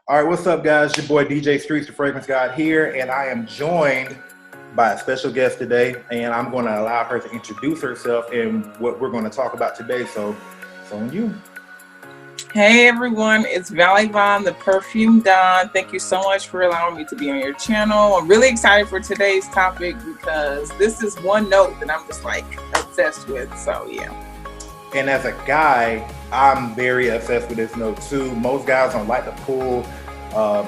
All right, what's up, guys? Your boy DJ Streets, the Fragrance God here, and I am joined by a special guest today, and I'm going to allow her to introduce herself and what we're going to talk about today. So on you. Hey everyone, it's Vallivon, the Perfume Don. Thank you so much for allowing me to be on your channel. I'm really excited for today's topic because this is one note that I'm just like obsessed with. So yeah. And as a guy, I'm very obsessed with this note too. Most guys don't like to pull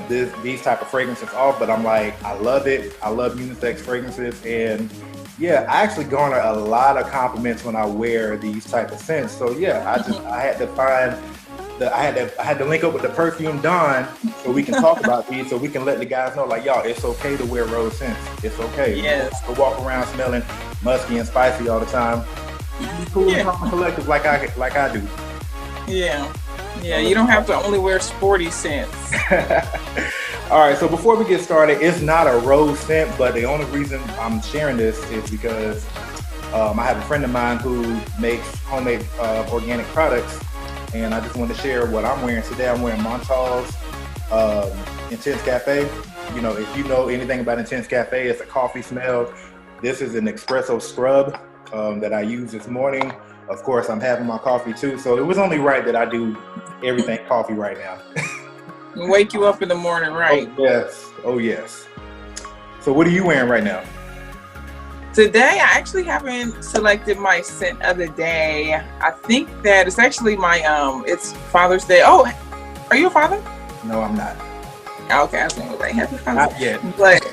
these type of fragrances off, but I'm like, I love it. I love unisex fragrances, and yeah, I actually garner a lot of compliments when I wear these type of scents. So yeah, I had to find I had to link up with the Perfume Don so we can talk about these, so we can let the guys know, like, y'all, it's okay to wear rose scents. It's okay. Yes. To walk around smelling musky and spicy all the time. Be cool and calm and collective like I do. Yeah. You don't have to only wear sporty scents. All right, so before we get started, it's not a rose scent, but the only reason I'm sharing this is because I have a friend of mine who makes homemade organic products, and I just want to share what I'm wearing today. I'm wearing Montale's Intense Cafe. You know, if you know anything about Intense Cafe, it's a coffee smell. This is an espresso scrub that I used this morning. Of course, I'm having my coffee too, so it was only right that I do everything coffee right now. Wake you up in the morning, right? Oh yes. So what are you wearing right now? Today, I actually haven't selected my scent of the day. I think that it's actually my, it's Father's Day. Oh, are you a father? No, I'm not. Okay, I was going to say happy Father's Not yet. But,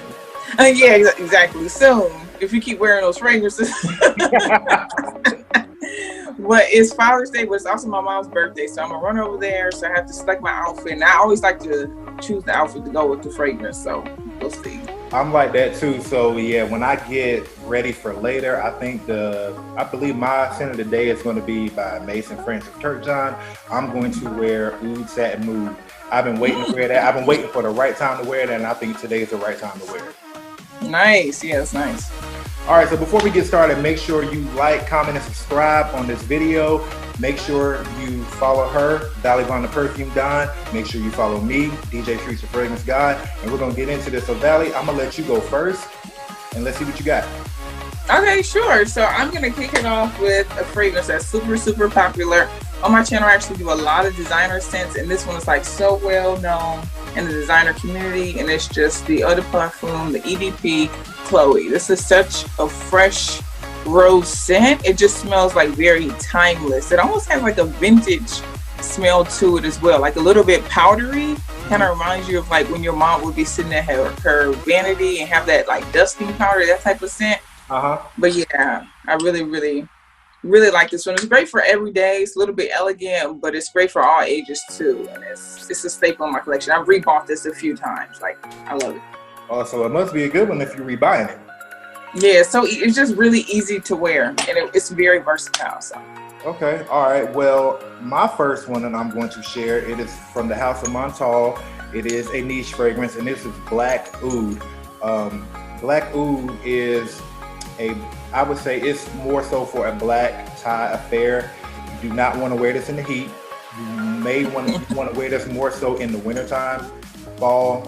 yeah, exactly. Soon, if you keep wearing those fragrances. But it's Father's Day, but it's also my mom's birthday, so I'm gonna run over there. So I have to select my outfit, and I always like to choose the outfit to go with the fragrance. So we'll see. I'm like that too. So yeah, when I get ready for later, I believe my scent of the day is going to be by Mason Francis Turkjohn. I'm going to wear Oud Satin Mood. I've been waiting to wear that. I've been waiting for the right time to wear that, and I think today is the right time to wear it. Nice. Yes, nice. All right, so before we get started, make sure you like, comment, and subscribe on this video. Make sure you follow her, Vallivon the Perfume Don. Make sure you follow me, DJ Streets the Fragrance God, and we're gonna get into this. So Valley, I'm gonna let you go first, and let's see what you got. Okay, sure. So I'm gonna kick it off with a fragrance that's super popular. On my channel, I actually do a lot of designer scents, and this one is like so well known in the designer community, and it's just the Eau de Perfume, the EDP Chloe. This is such a fresh rose scent. It just smells like very timeless. It almost has like a vintage smell to it as well, like a little bit powdery. Kind of reminds you of like when your mom would be sitting at her vanity and have that like dusting powder, that type of scent. But yeah, I really like this one. It's great for every day. It's a little bit elegant, but it's great for all ages too. And it's a staple in my collection. I've rebought this a few times. Like, I love it. Oh, so it must be a good one if you're rebuying it. Yeah, so it's just really easy to wear, and it's very versatile. So. Okay, all right. Well, my first one that I'm going to share, it is from the House of Montale. It is a niche fragrance, and this is Black Oud. Black Oud is I would say it's more so for a black tie affair. You do not want to wear this in the heat. You may want to wear this more so in the wintertime, fall,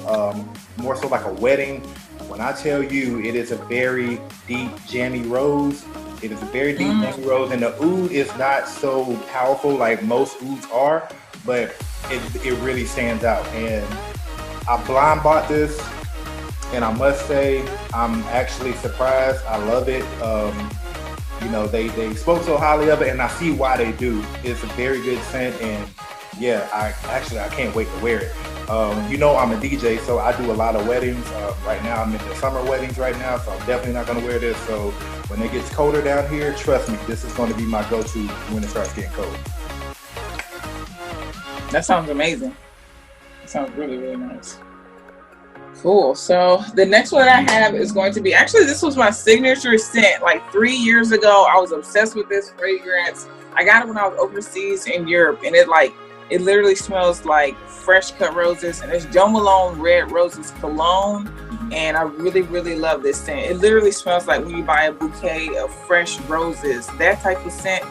more so like a wedding. When I tell you it is a very deep, jammy rose, it is a very deep, jammy rose, and the oud is not so powerful like most ouds are, but it really stands out. And I blind bought this, and I must say, I'm actually surprised. I love it. You know, they spoke so highly of it, and I see why they do. It's a very good scent, and yeah, I can't wait to wear it. You know, I'm a DJ, so I do a lot of weddings. Right now, I'm in the summer weddings right now, so I'm definitely not going to wear this. So when it gets colder down here, trust me, this is going to be my go-to when it starts getting cold. That sounds amazing. That sounds really nice. Cool. So the next one I have is going to be, actually this was my signature scent like 3 years ago. I was obsessed with this fragrance. I got it when I was overseas in Europe, and it literally smells like fresh cut roses, and it's Malone Red Roses Cologne, and I really love this scent. It literally smells like when you buy a bouquet of fresh roses, that type of scent.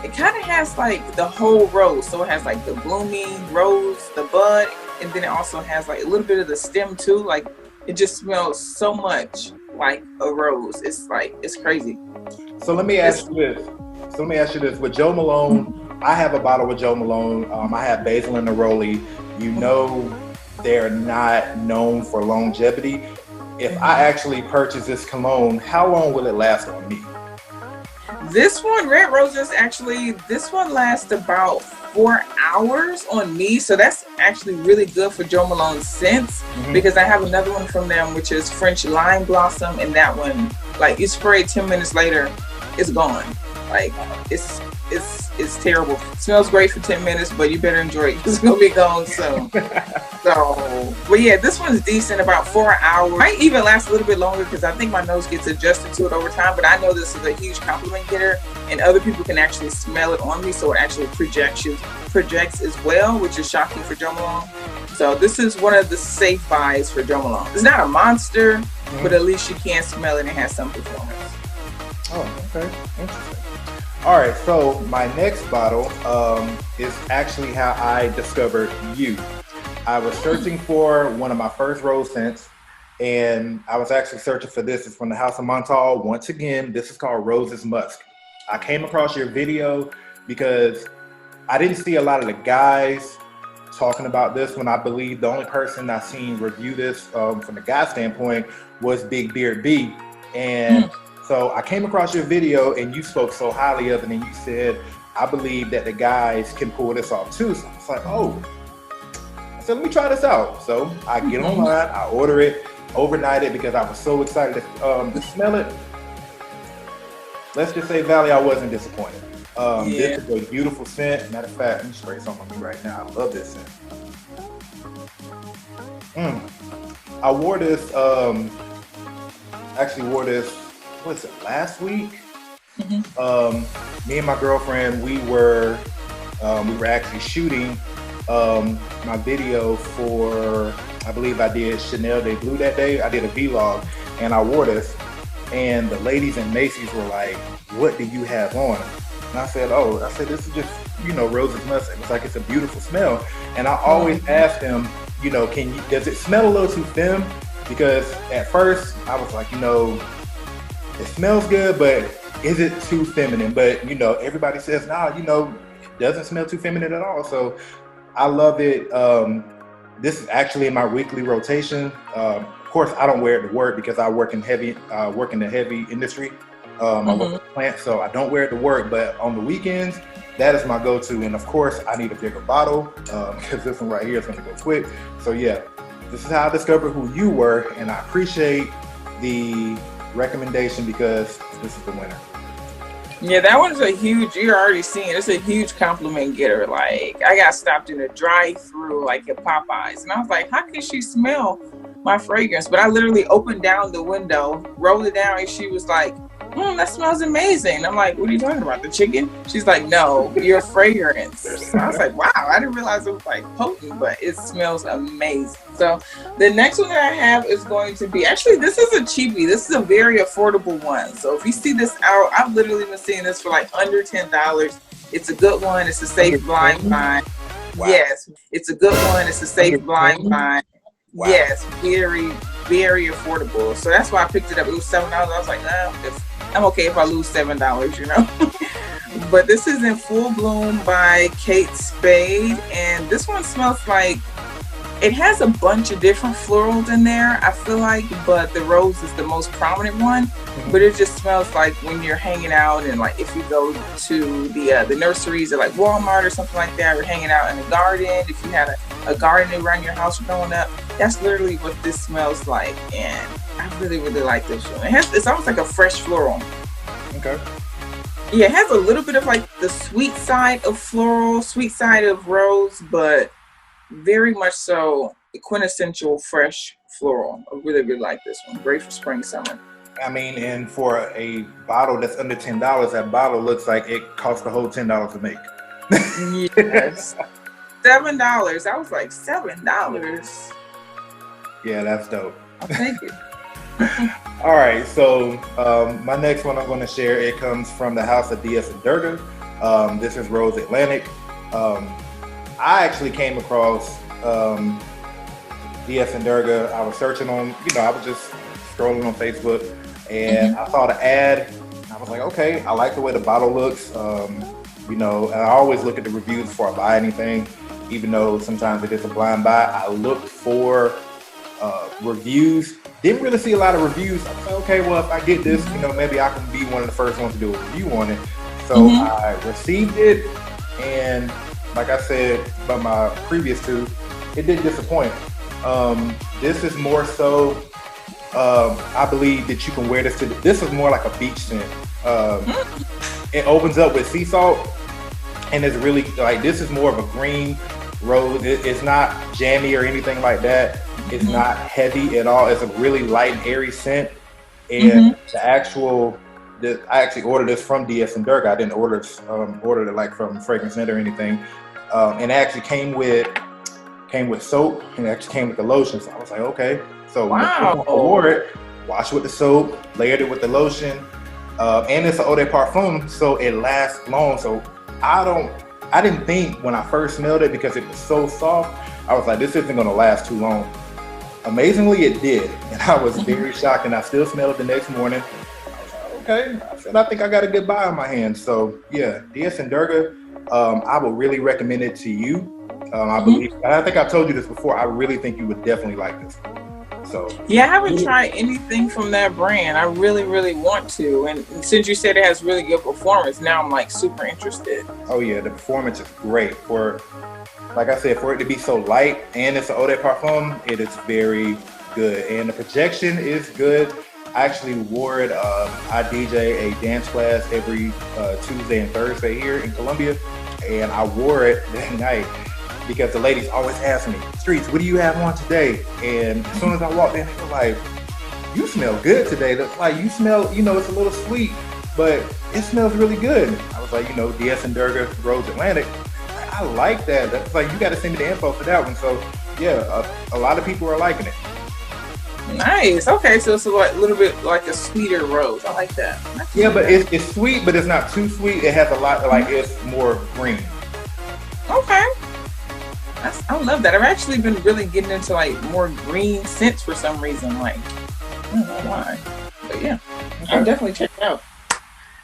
It kind of has like the whole rose, so it has like the blooming rose, the bud, and then it also has like a little bit of the stem too. Like it just smells so much like a rose. It's like, it's crazy. So let me ask you this. With Joe Malone, I have a bottle with Joe Malone. I have basil and neroli. You know, they're not known for longevity. If I actually purchase this cologne, how long will it last on me? This one, Red Roses, actually, this one lasts about 4 hours on me. So that's actually really good for Joe Malone's scents, because I have another one from them, which is French Lime Blossom. And that one, like, you spray 10 minutes later, it's gone. Like, it's terrible. It smells great for 10 minutes, but you better enjoy it because it's going to be gone soon. So, but yeah, this one's decent, about 4 hours. Might even last a little bit longer because I think my nose gets adjusted to it over time, but I know this is a huge compliment getter and other people can actually smell it on me, so it actually projects as well, which is shocking for Joe Malone. So this is one of the safe buys for Joe Malone. It's not a monster, but at least you can smell it and it has some performance. Oh, okay. Interesting. All right, so my next bottle is actually how I discovered you. I was searching for one of my first rose scents, and I was actually searching for this. It's from the House of Montale. Once again, this is called Roses Musk. I came across your video because I didn't see a lot of the guys talking about this one. I believe the only person I seen review this from the guy standpoint was Big Beard B. And so I came across your video and you spoke so highly of it, and you said, I believe that the guys can pull this off too. So I was like, oh. So let me try this out. So I get online, I order it, overnight it because I was so excited to smell it. Let's just say, Valley, I wasn't disappointed. This is a beautiful scent. Matter of fact, let me spray some on me right now. I love this scent. I wore this, what's it, last week? Me and my girlfriend, we were actually shooting my video for, I believe I did Chanel de Blue that day. I did a vlog and I wore this, and the ladies in Macy's were like, what do you have on? And I said, this is just, Roses Musk. It's like, it's a beautiful smell. And I always ask them, does it smell a little too femme? Because at first I was like, it smells good, but is it too feminine? But everybody says, it doesn't smell too feminine at all. So I love it. This is actually in my weekly rotation. Of course, I don't wear it to work because I work in the heavy industry. I work at plant, so I don't wear it to work. But on the weekends, that is my go-to. And of course, I need a bigger bottle because this one right here is going to go quick. So yeah, this is how I discovered who you were, and I appreciate the recommendation because this is the winner. Yeah, that one's a huge, you're already seeing, it's a huge compliment getter. Like, I got stopped in a drive-thru, like at Popeyes, and I was like, how can she smell my fragrance? But I literally opened down the window, rolled it down, and she was like, that smells amazing. I'm like, what are you talking about, the chicken? She's like, no, your fragrance. So I was like, wow, I didn't realize it was like potent, but it smells amazing. So the next one that I have is going to be, actually, this is a cheapie. This is a very affordable one. So if you see this out, I've literally been seeing this for like under $10. It's a good one. It's a safe blind find. Wow. Yes, it's a good one. It's a safe blind find. Wow. Yes, very, very affordable. So that's why I picked it up. It was $7. I was like, I'm okay if I lose $7, But this is in Full Bloom by Kate Spade, and this one smells like, it has a bunch of different florals in there, I feel like, but the rose is the most prominent one. But it just smells like when you're hanging out, and like if you go to the nurseries or like Walmart or something like that, or hanging out in a garden, if you had a garden around your house growing up, that's literally what this smells like. And I really, really like this one. It's almost like a fresh floral. Okay. Yeah, it has a little bit of like the sweet side of floral, sweet side of rose, but very much so quintessential fresh floral. I really, really like this one. Great for spring, summer. I mean, and for a bottle that's under $10, that bottle looks like it cost the whole $10 to make. Yes. $7. I was like, $7. Yeah, that's dope. I'll take it. All right, so my next one I'm going to share, it comes from the House of Diaz and Durga. This is Rose Atlantic. I actually came across DS and Durga. I was searching on, I was just scrolling on Facebook, and I saw the ad. I was like, okay, I like the way the bottle looks. And I always look at the reviews before I buy anything, even though sometimes it is a blind buy. I looked for reviews. Didn't really see a lot of reviews. I was like, okay, well, if I get this, maybe I can be one of the first ones to do a review on it. So I received it, and like I said about my previous two, it didn't disappoint. This is more so, I believe that you can wear this this is more like a beach scent. It opens up with sea salt, and it's really like, this is more of a green rose. It's not jammy or anything like that. It's not heavy at all. It's a really light and airy scent. And I actually ordered this from DS and Durga. I didn't order it like from Fragrance Net or anything. And it actually came with soap, and it actually came with the lotion. So I was like, okay. So I wore it, washed with the soap, layered it with the lotion, and it's an eau de parfum, so it lasts long. So I didn't think when I first smelled it, because it was so soft, I was like, this isn't gonna last too long. Amazingly, it did, and I was very shocked, and I still smelled it the next morning. I was like, okay, I think I got a good buy on my hands. So yeah, DS and Durga, I would really recommend it to you. I think I told you this before. I really think you would definitely like this. So yeah, I haven't tried anything from that brand. I really, really want to. And since you said it has really good performance, now I'm like super interested. Oh yeah, the performance is great. Like I said, for it to be so light, and it's an eau de parfum, it is very good. And the projection is good. I actually wore it. I DJ a dance class every Tuesday and Thursday here in Columbia, and I wore it that night because the ladies always ask me, Streets, what do you have on today? And as soon as I walked in, they were like, you smell good today. Like, you smell, it's a little sweet, but it smells really good. I was like, DS and Durga Rose Atlantic. I like that. That's like, you got to send me the info for that one. So yeah, a lot of people are liking it. Nice. Okay, so it's a little bit like a sweeter rose. I like that. Yeah, but it's sweet, but it's not too sweet. It has a lot, like, it's more green. Okay. I love that. I've actually been really getting into like more green scents for some reason. Like, I don't know why, but yeah, I'll definitely check it out.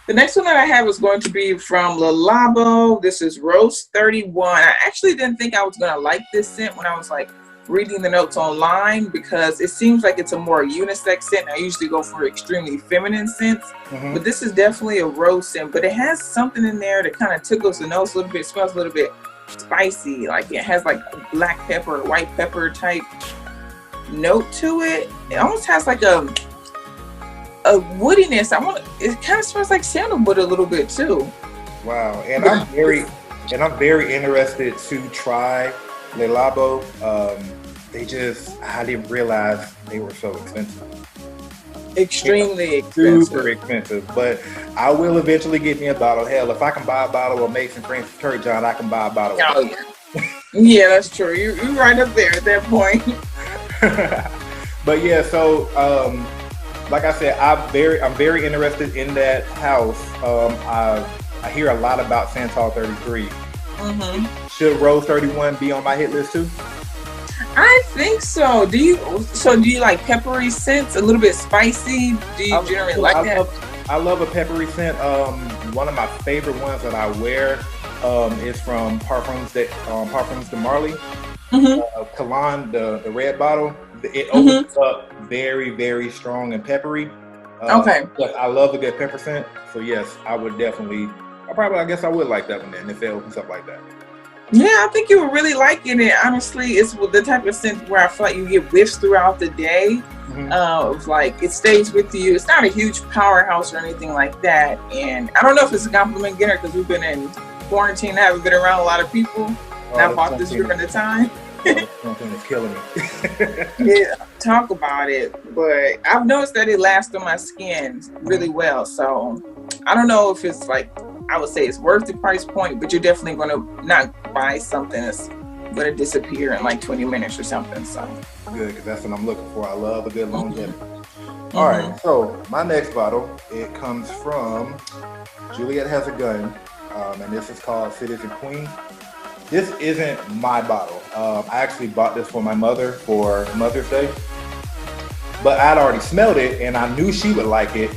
The next one that I have is going to be from Le Labo. This is Rose 31. I actually didn't think I was going to like this scent when I was like reading the notes online, because it seems like it's a more unisex scent. I usually go for extremely feminine scents, but this is definitely a rose scent, but it has something in there that kind of tickles the nose a little bit, smells a little bit spicy. Like, it has like black pepper, white pepper type note to it. It almost has like a woodiness. It kind of smells like sandalwood a little bit too. Wow. And I'm very interested to try Le Labo. I didn't realize they were so expensive. Extremely expensive. Super expensive. But I will eventually get me a bottle. Hell, if I can buy a bottle of Mason Francis Kurt John, I can buy a bottle. Oh yeah. Yeah, that's true. You're right up there at that point. But yeah, so like I said, I'm very interested in that house. I hear a lot about Santal 33. Should Rose 31 be on my hit list too? I think so. Do you like peppery scents? A little bit spicy? Do you generally like that? I love a peppery scent. One of my favorite ones that I wear is from Parfums de Marly. Calan, the red bottle. It opens up very, very strong and peppery. Okay. But I love a good pepper scent. So yes, I would definitely. I guess I would like that one then if it opens up like that. Yeah, I think you were really liking it. Honestly, it's the type of scent where I feel like you get whiffs throughout the day. Of like, it stays with you. It's not a huge powerhouse or anything like that. And I don't know if it's a compliment getter because we've been in quarantine. I haven't been around a lot of people. And I bought this during the time. Something is killing me. Yeah, talk about it. But I've noticed that it lasts on my skin really well. So I don't know if it's like, I would say it's worth the price point, but you're definitely going to not buy something that's going to disappear in like 20 minutes or something. So good, because that's what I'm looking for. I love a good longevity. All right, so my next bottle, it comes from Juliet Has a Gun, and this is called Citizen Queen. This isn't my bottle. I actually bought this for my mother for Mother's Day, but I'd already smelled it and I knew she would like it.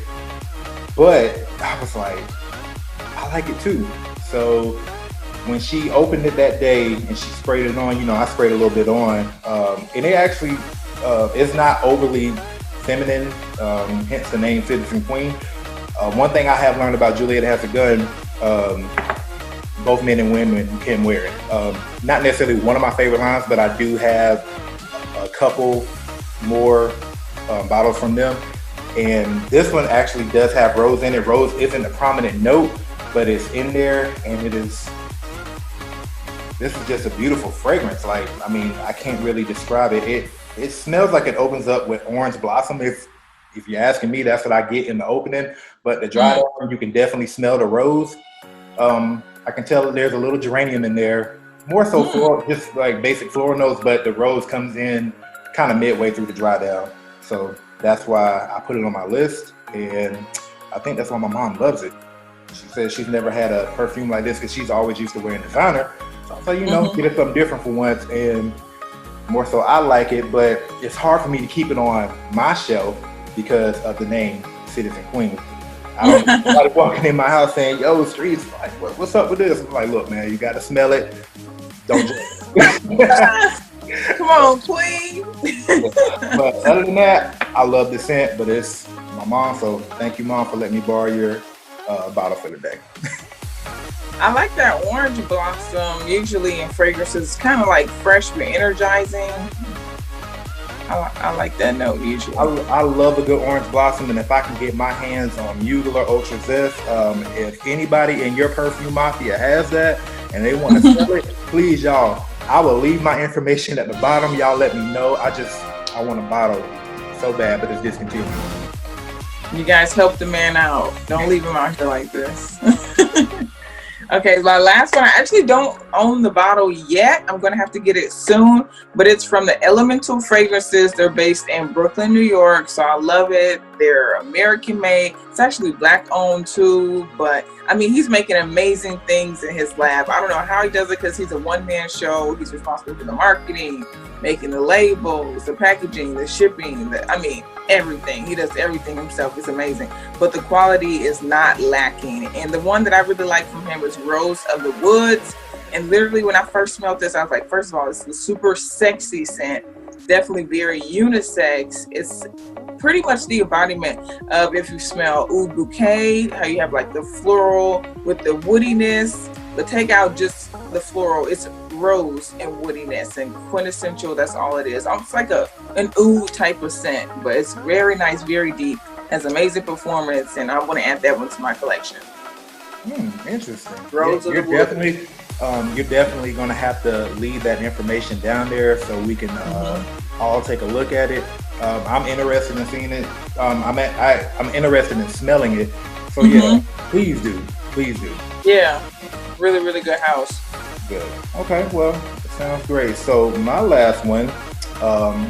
But I was like, I like it too. So when she opened it that day and she sprayed it on, I sprayed a little bit on, and it actually is not overly feminine, hence the name Citizen Queen. One thing I have learned about Juliet Has a Gun, both men and women can wear it. Not necessarily one of my favorite lines, but I do have a couple more bottles from them. And this one actually does have rose in it. Rose isn't a prominent note, but it's in there, and this is just a beautiful fragrance. Like, I mean, I can't really describe it. It smells like it opens up with orange blossom. If you're asking me, that's what I get in the opening. But the dry down, you can definitely smell the rose. I can tell that there's a little geranium in there, more so floral, just like basic floral notes, but the rose comes in kind of midway through the dry down. So that's why I put it on my list, and I think that's why my mom loves it. She says she's never had a perfume like this because she's always used to wearing designer. So I was get it something different for once, and more so I like it, but it's hard for me to keep it on my shelf because of the name Citizen Queen. I don't want somebody walking in my house saying, "Yo, Streets, like, what's up with this?" I'm like, look, man, you got to smell it. Don't judge it. Come on, Queen. But other than that, I love the scent, but it's my mom, so thank you, Mom, for letting me borrow your bottle for the day. I like that orange blossom. Usually in fragrances, kind of like fresh but energizing. I like that note usually. I love a good orange blossom, and if I can get my hands on Mugler Ultra Zest, if anybody in your perfume mafia has that and they want to sell it, please, y'all, I will leave my information at the bottom. Y'all let me know. I want a bottle so bad, but it's discontinued. You guys help the man out. Don't leave him out here like this. Okay, my last one, I actually don't own the bottle yet. I'm going to have to get it soon, but it's from the Elemental Fragrances. They're based in Brooklyn, New York, so I love it. They're American made. It's actually black owned too, but I mean, he's making amazing things in his lab. I don't know how he does it because he's a one-man show. He's responsible for the marketing, making the labels, the packaging, the shipping, everything. He does everything himself. It's amazing. But the quality is not lacking. And the one that I really like from him is Rose of the Woods. And literally when I first smelled this, I was like, first of all, it's a super sexy scent. Definitely very unisex. It's pretty much the embodiment of if you smell Oud Bouquet, how you have like the floral with the woodiness, but take out just the floral. It's rose and woodiness and quintessential. That's all it is. Almost like an oud type of scent, but it's very nice, very deep, has amazing performance, and I want to add that one to my collection. Interesting. Rose of the Woods. You're definitely going to have to leave that information down there so we can all take a look at it. I'm interested in seeing it. I'm interested in smelling it. So yeah, please do. Yeah, really, really good house. Good. Okay, well, it sounds great. So my last one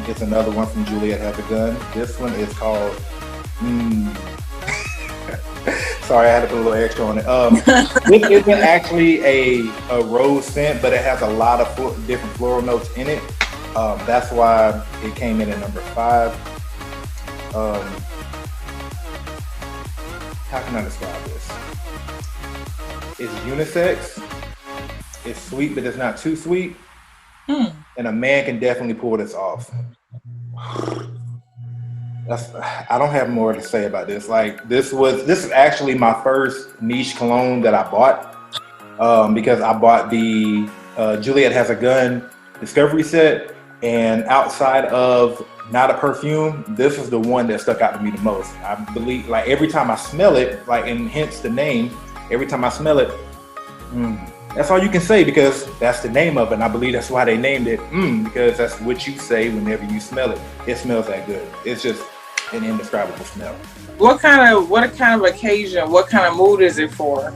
is another one from Juliet Has a Gun. This one is called sorry, I had to put a little extra on it. This isn't actually a rose scent, but it has a lot of different floral notes in it. That's why it came in at number 5. How can I describe this? It's unisex. It's sweet, but it's not too sweet. And a man can definitely pull this off. I don't have more to say about this. Like this is actually my first niche cologne that I bought because I bought the Juliet Has a Gun Discovery set, and outside of not a perfume, this is the one that stuck out to me the most. I believe, like every time I smell it, like, and hence the name, every time I smell it, that's all you can say because that's the name of it. And I believe that's why they named it because that's what you say whenever you smell it. It smells that good. It's just an indescribable smell. What kind of occasion, what kind of mood is it for?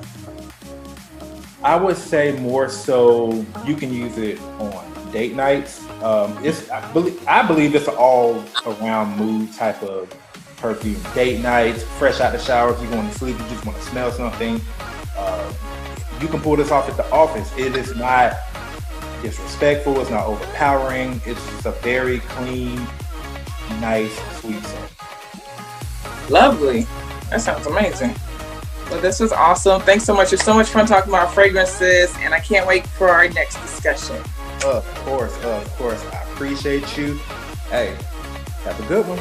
I would say more so you can use it on date nights. I believe it's an all around mood type of perfume. Date nights, fresh out the shower, if you're going to sleep, you just want to smell something. You can pull this off at the office. It is not disrespectful. It's not overpowering. It's just a very clean, nice, sweet scent. Lovely. That sounds amazing. Well, this was awesome. Thanks so much. It's so much fun talking about fragrances, and I can't wait for our next discussion. Of course. I appreciate you. Hey, have a good one.